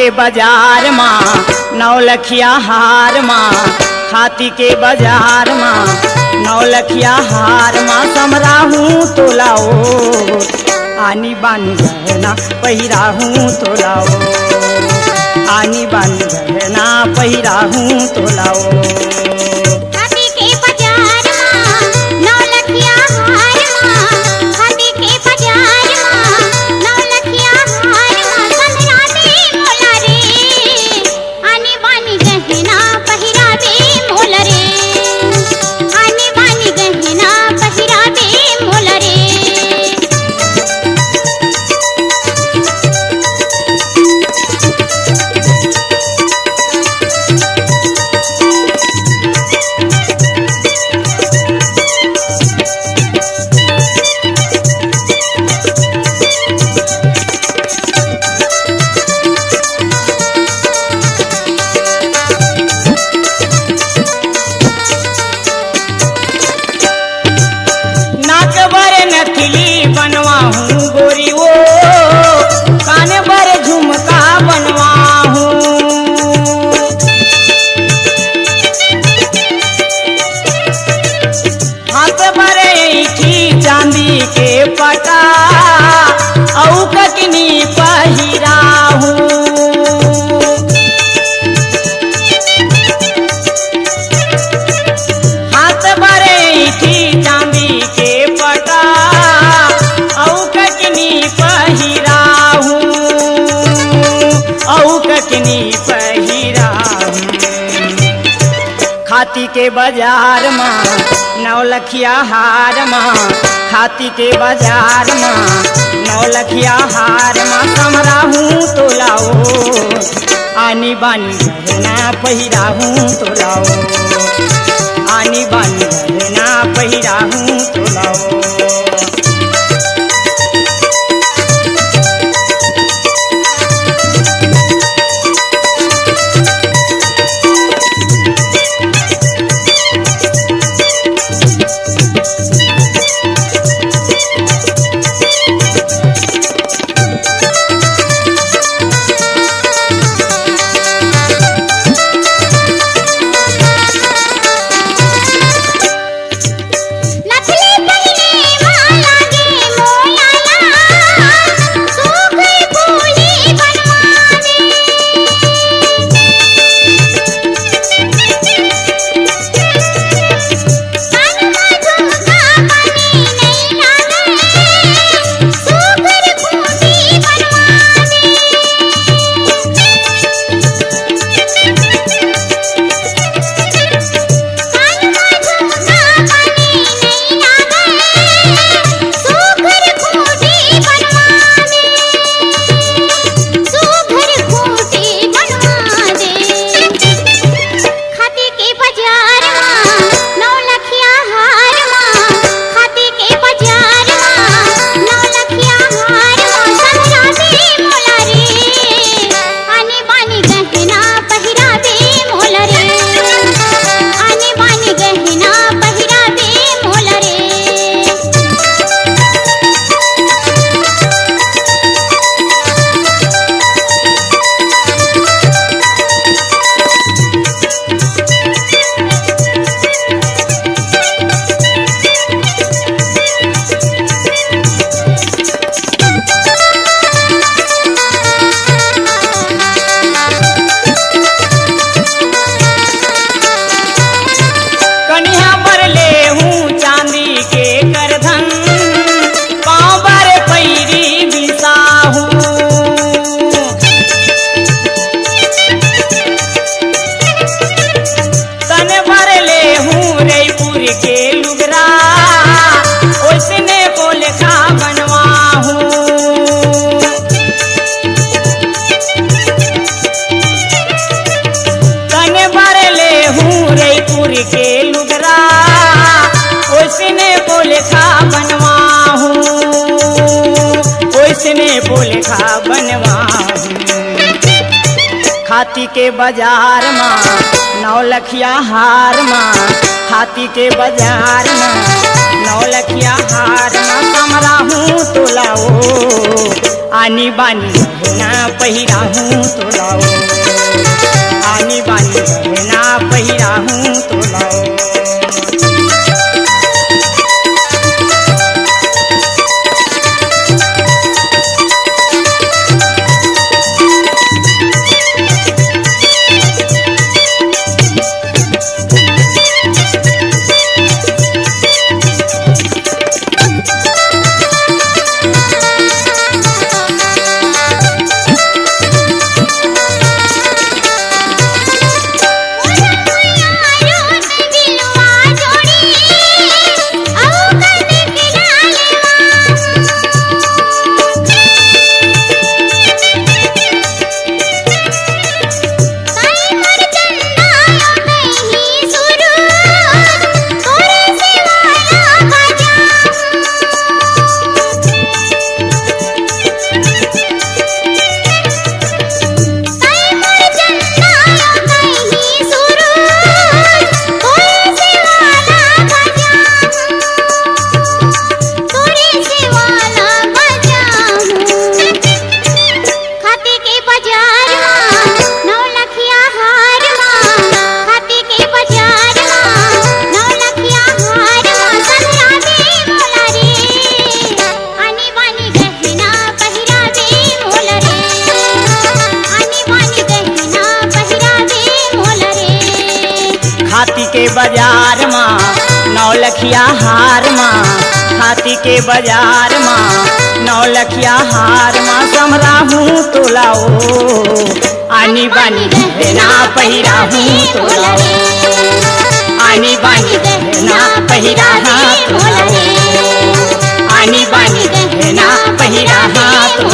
के बाजार माँ नौलखिया हार माँ, खाती के बाजार माँ नौलखिया हार माँ, समरा हूँ तो लाओ आनी बानी गहना पहिरा हूँ तो लाओ, आनी बानी गहना पहिरा हूँ तो लाओ। बनवा हूँ गोरी वो कान बर झुमका बनवा हूँ, हाथ भरे की चांदी के पटा औ ककनी पहिरा हूँ, हाथ भरे की चांदी के पटा पहिरा खाती के बाजार माँ नौलखिया हार माँ, खाती के बाजार माँ नौलखिया हार माँ, समरा हूँ तो लाओ आनी बानी गहना पहिरा हूँ तो लाओ, आनी बानी गहना पहिरा हूँ तो लाओ। के लुगरा ओसने बोले खा बनवा हूँ, ओसने बोले खा बनवा हूँ। खाती के बाजार माँ नौलखिया हार माँ, खाती के बाजार माँ नौलखिया हार माँ, कमरा हूँ तो लाओ आनी बानी गहना पहिरा हूँ तो लाओ, आनी बानी गहना पहिरा हूँ तो लाओ। हाथी के बाजार माँ नौलखिया हार माँ, हाथी के बाजार माँ नौलखिया हार माँ समरा हूँ तो लाओ, आनी बानी गहना पहिरा हूँ तो लाओ, आनी बानी गहना पहिरा हाँ तो लाओ, आनी बानी गहना पहिरा हाँ तो